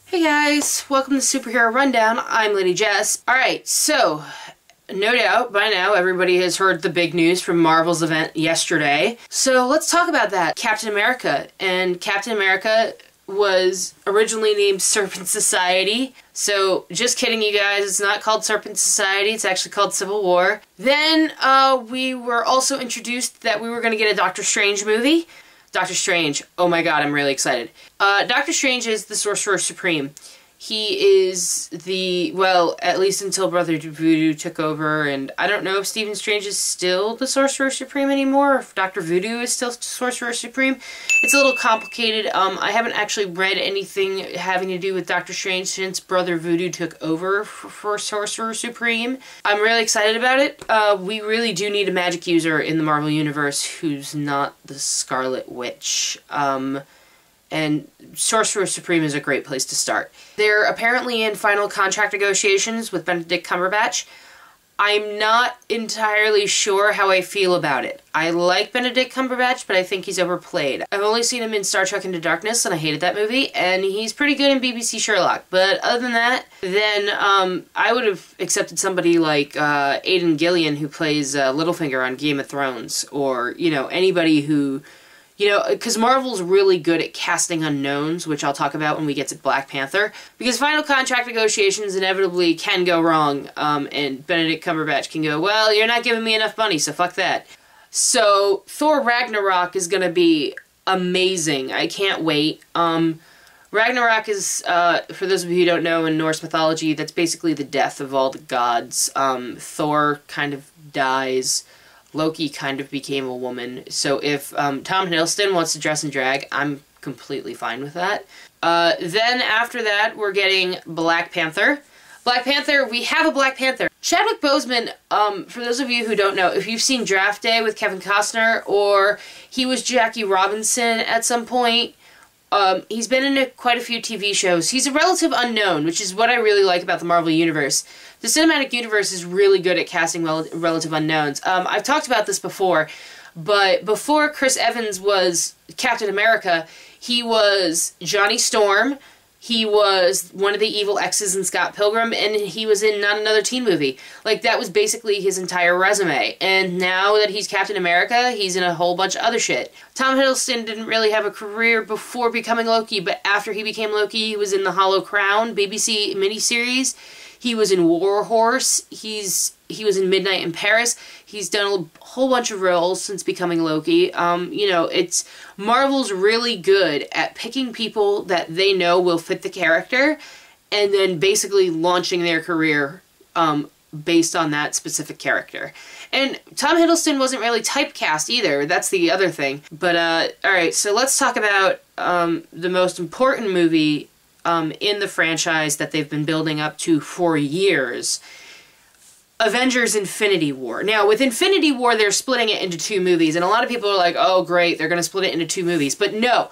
Hey guys, welcome to Superhero Rundown. I'm LadyJess. Alright, so, no doubt by now everybody has heard the big news from Marvel's event yesterday. So let's talk about that. Captain America. And Captain America was originally named Serpent Society. So, just kidding you guys, it's not called Serpent Society, it's actually called Civil War. Then, we were also introduced that we were going to get a Doctor Strange movie. Doctor Strange. Oh my god, I'm really excited. Doctor Strange is the Sorcerer Supreme. He is the, well, at least until Brother Voodoo took over, and I don't know if Stephen Strange is still the Sorcerer Supreme anymore, or if Dr. Voodoo is still Sorcerer Supreme. It's a little complicated. I haven't actually read anything having to do with Doctor Strange since Brother Voodoo took over for Sorcerer Supreme. I'm really excited about it. We really do need a magic user in the Marvel Universe who's not the Scarlet Witch. And Sorcerer Supreme is a great place to start. They're apparently in final contract negotiations with Benedict Cumberbatch. I'm not entirely sure how I feel about it. I like Benedict Cumberbatch, but I think he's overplayed. I've only seen him in Star Trek Into Darkness, and I hated that movie, and he's pretty good in BBC Sherlock. But other than that, then I would have accepted somebody like Aidan Gillian, who plays Littlefinger on Game of Thrones, or, you know, anybody who... You know, because Marvel's really good at casting unknowns, which I'll talk about when we get to Black Panther. Because final contract negotiations inevitably can go wrong, and Benedict Cumberbatch can go, well, you're not giving me enough money, so fuck that. So, Thor Ragnarok is gonna be amazing. I can't wait. Ragnarok is, for those of you who don't know, in Norse mythology, that's basically the death of all the gods. Thor kind of dies. Loki kind of became a woman, so if Tom Hiddleston wants to dress in drag, I'm completely fine with that. Then after that, we're getting Black Panther. Black Panther, we have a Black Panther. Chadwick Boseman, for those of you who don't know, if you've seen Draft Day with Kevin Costner, or he was Jackie Robinson at some point, he's been in quite a few TV shows. He's a relative unknown, which is what I really like about the Marvel Universe. The cinematic universe is really good at casting relative unknowns. I've talked about this before, but before Chris Evans was Captain America, he was Johnny Storm, he was one of the evil exes in Scott Pilgrim, and he was in Not Another Teen Movie. Like, that was basically his entire resume. And now that he's Captain America, he's in a whole bunch of other shit. Tom Hiddleston didn't really have a career before becoming Loki, but after he became Loki, he was in the Hollow Crown BBC miniseries. He was in War Horse. He was in Midnight in Paris. He's done a whole bunch of roles since becoming Loki. You know, Marvel's really good at picking people that they know will fit the character, and then basically launching their career based on that specific character. And Tom Hiddleston wasn't really typecast either. That's the other thing. But alright, so let's talk about the most important movie in the franchise that they've been building up to for years. Avengers Infinity War. Now, with Infinity War, they're splitting it into two movies, and a lot of people are like, oh great, they're going to split it into two movies. But no,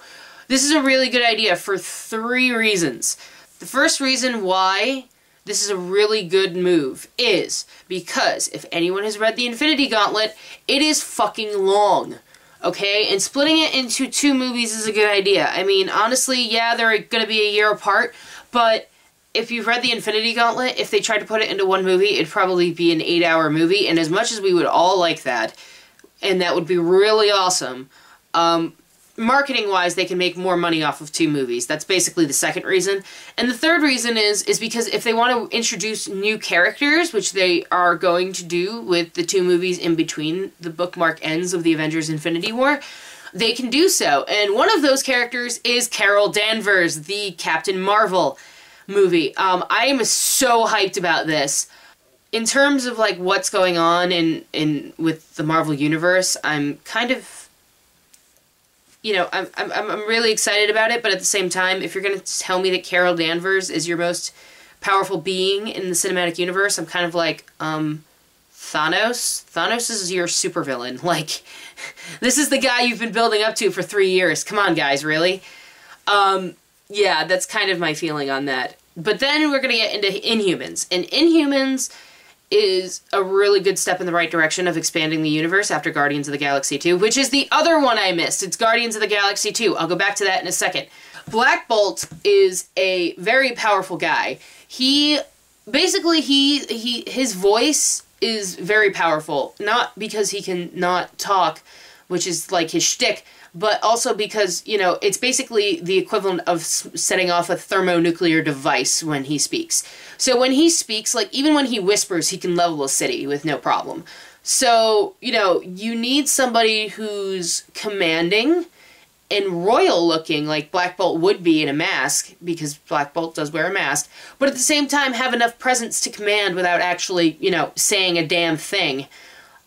this is a really good idea for three reasons. The first reason why this is a really good move is because if anyone has read the Infinity Gauntlet, it is fucking long. Okay, and splitting it into two movies is a good idea. I mean, honestly, yeah, they're going to be a year apart, but if you've read the Infinity Gauntlet, if they tried to put it into one movie, it'd probably be an 8-hour movie, and as much as we would all like that, and that would be really awesome, marketing-wise, they can make more money off of two movies. That's basically the second reason. And the third reason is because if they want to introduce new characters, which they are going to do with the two movies in between the bookmark ends of the Avengers Infinity War, they can do so. And one of those characters is Carol Danvers, the Captain Marvel movie. I am so hyped about this. In terms of like what's going on with the Marvel Universe, I'm kind of, you know, I'm really excited about it, but at the same time, if you're going to tell me that Carol Danvers is your most powerful being in the cinematic universe, I'm kind of like, Thanos? Thanos is your supervillain. Like, this is the guy you've been building up to for 3 years. Come on, guys, really? Yeah, that's kind of my feeling on that. But then we're going to get into Inhumans. And Inhumans is a really good step in the right direction of expanding the universe after Guardians of the Galaxy 2, which is the other one I missed. It's Guardians of the Galaxy 2. I'll go back to that in a second. Black Bolt is a very powerful guy. He basically his voice is very powerful, not because he can not talk, which is like his shtick, but also because, you know, it's basically the equivalent of setting off a thermonuclear device when he speaks. So when he speaks, like, even when he whispers, he can level a city with no problem. So, you know, you need somebody who's commanding and royal looking, like Black Bolt would be in a mask, because Black Bolt does wear a mask, but at the same time have enough presence to command without actually, you know, saying a damn thing.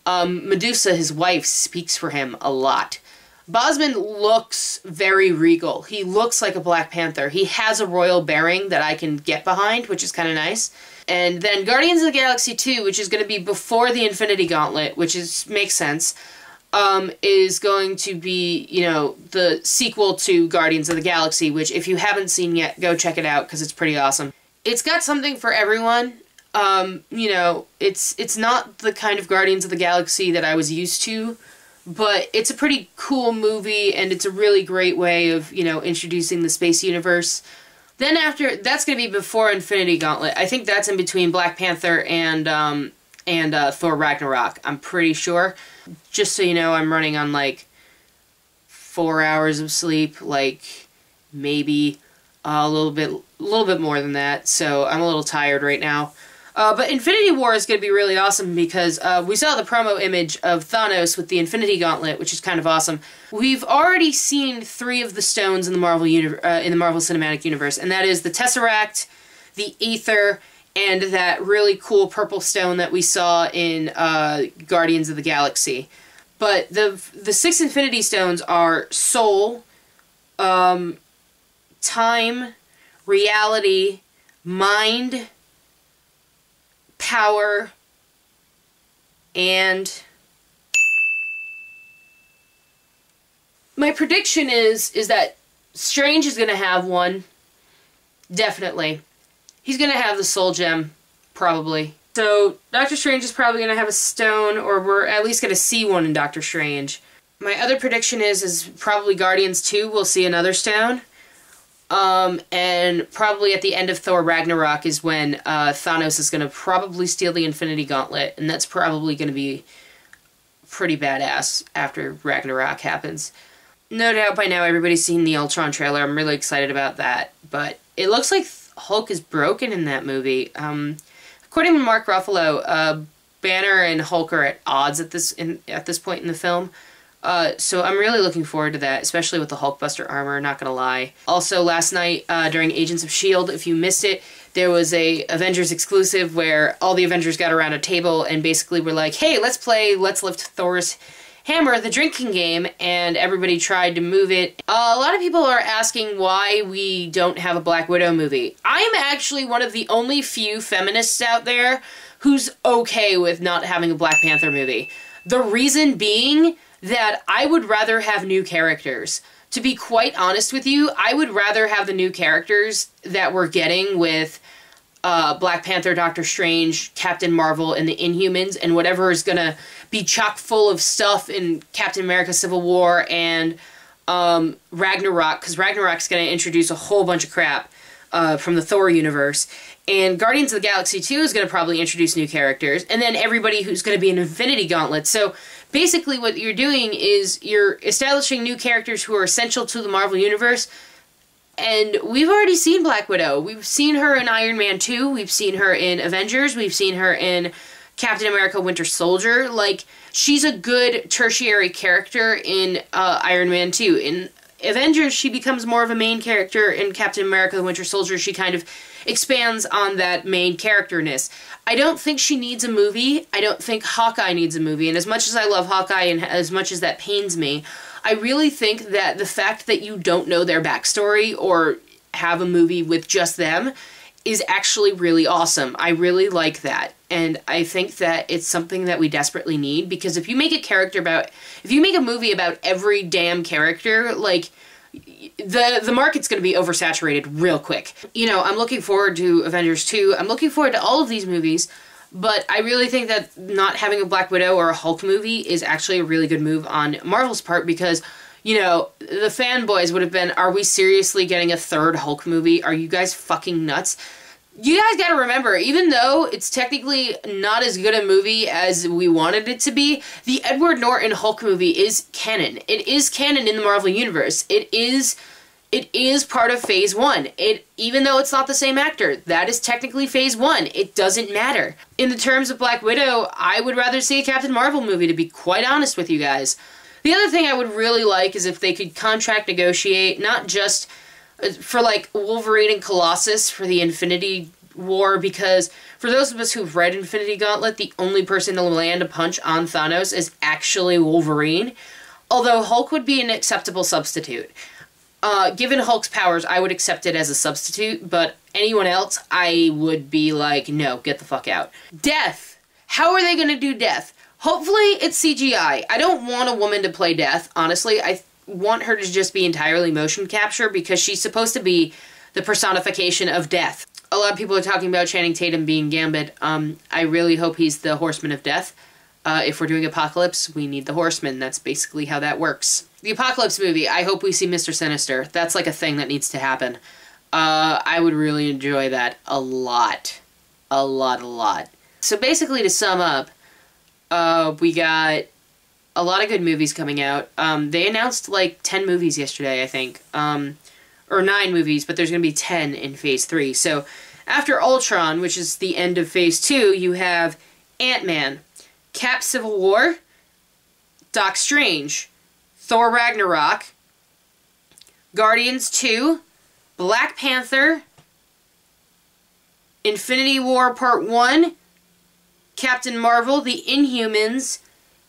Medusa, his wife, speaks for him a lot. Boseman looks very regal. He looks like a Black Panther. He has a royal bearing that I can get behind, which is kind of nice. And then Guardians of the Galaxy 2, which is going to be before the Infinity Gauntlet, which makes sense, is going to be, you know, the sequel to Guardians of the Galaxy, which if you haven't seen yet, go check it out because it's pretty awesome. It's got something for everyone. You know, it's not the kind of Guardians of the Galaxy that I was used to, but it's a pretty cool movie, and it's a really great way of, you know, introducing the space universe. Then after, that's going to be before Infinity Gauntlet. I think that's in between Black Panther and Thor Ragnarok, I'm pretty sure. Just so you know, I'm running on, like, 4 hours of sleep, like, maybe a little bit more than that, so I'm a little tired right now. But Infinity War is going to be really awesome because we saw the promo image of Thanos with the Infinity Gauntlet, which is kind of awesome. We've already seen 3 of the stones in the Marvel Cinematic Universe, and that is the Tesseract, the Aether, and that really cool purple stone that we saw in Guardians of the Galaxy. But the 6 Infinity Stones are Soul, Time, Reality, Mind, Power, and my prediction is that Strange is going to have one, definitely. He's going to have the Soul Gem, probably. So Doctor Strange is probably going to have a stone, or we're at least going to see one in Doctor Strange. My other prediction is probably Guardians 2 will see another stone. And probably at the end of Thor Ragnarok is when Thanos is going to probably steal the Infinity Gauntlet, and that's probably going to be pretty badass after Ragnarok happens. No doubt by now everybody's seen the Ultron trailer. I'm really excited about that, but it looks like Hulk is broken in that movie. According to Mark Ruffalo, Banner and Hulk are at odds at this point in the film. So I'm really looking forward to that, especially with the Hulkbuster armor, not gonna lie. Also, last night, during Agents of S.H.I.E.L.D., if you missed it, there was a Avengers exclusive where all the Avengers got around a table and basically were like, hey, let's play Let's Lift Thor's Hammer, the drinking game, and everybody tried to move it. A lot of people are asking why we don't have a Black Widow movie. I'm actually one of the only few feminists out there who's okay with not having a Black Panther movie. The reason being that I would rather have new characters. To be quite honest with you, I would rather have the new characters that we're getting with Black Panther, Doctor Strange, Captain Marvel, and the Inhumans, and whatever is gonna be chock full of stuff in Captain America Civil War and Ragnarok, because Ragnarok's gonna introduce a whole bunch of crap from the Thor universe. And Guardians of the Galaxy 2 is going to probably introduce new characters, and then everybody who's going to be in Infinity Gauntlet. So basically what you're doing is you're establishing new characters who are essential to the Marvel Universe, and we've already seen Black Widow. We've seen her in Iron Man 2, we've seen her in Avengers, we've seen her in Captain America Winter Soldier. Like, she's a good tertiary character in Iron Man 2. In Avengers, she becomes more of a main character. In Captain America the Winter Soldier, she kind of expands on that main characterness. I don't think she needs a movie. I don't think Hawkeye needs a movie. And as much as I love Hawkeye and as much as that pains me, I really think that the fact that you don't know their backstory or have a movie with just them is actually really awesome. I really like that. And I think that it's something that we desperately need, because if you make a movie about every damn character, like, the market's going to be oversaturated real quick. You know, I'm looking forward to Avengers 2. I'm looking forward to all of these movies, but I really think that not having a Black Widow or a Hulk movie is actually a really good move on Marvel's part, because you know, the fanboys would have been, are we seriously getting a third Hulk movie? Are you guys fucking nuts? You guys gotta remember, even though it's technically not as good a movie as we wanted it to be, the Edward Norton Hulk movie is canon. It is canon in the Marvel Universe. It is part of Phase 1. Even though it's not the same actor, that is technically Phase 1. It doesn't matter. In the terms of Black Widow, I would rather see a Captain Marvel movie, to be quite honest with you guys. The other thing I would really like is if they could contract negotiate, not just for like Wolverine and Colossus for the Infinity War, because for those of us who've read Infinity Gauntlet, the only person to land a punch on Thanos is actually Wolverine. Although Hulk would be an acceptable substitute. Given Hulk's powers, I would accept it as a substitute, but anyone else, I would be like, no, get the fuck out. Death. How are they going to do Death? Hopefully it's CGI. I don't want a woman to play Death, honestly. I want her to just be entirely motion capture because she's supposed to be the personification of death. A lot of people are talking about Channing Tatum being Gambit. I really hope he's the Horseman of Death. If we're doing Apocalypse, we need the Horseman. That's basically how that works. The Apocalypse movie, I hope we see Mr. Sinister. That's like a thing that needs to happen. I would really enjoy that a lot. A lot. So basically, to sum up, we got a lot of good movies coming out. They announced like 10 movies yesterday, I think. Or 9 movies, but there's going to be 10 in Phase 3. So after Ultron, which is the end of Phase 2, you have Ant-Man, Cap Civil War, Doc Strange, Thor Ragnarok, Guardians 2, Black Panther, Infinity War Part 1, Captain Marvel, The Inhumans,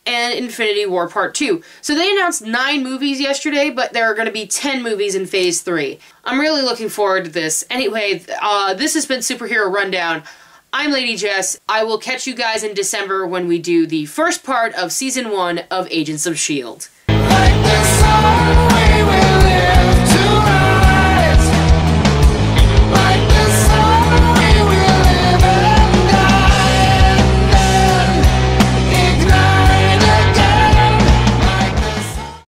and Infinity War Part 2. So they announced 9 movies yesterday, but there are going to be 10 movies in Phase 3. I'm really looking forward to this. Anyway, this has been Superhero Rundown. I'm LadyJess. I will catch you guys in December when we do the first part of Season 1 of Agents of S.H.I.E.L.D.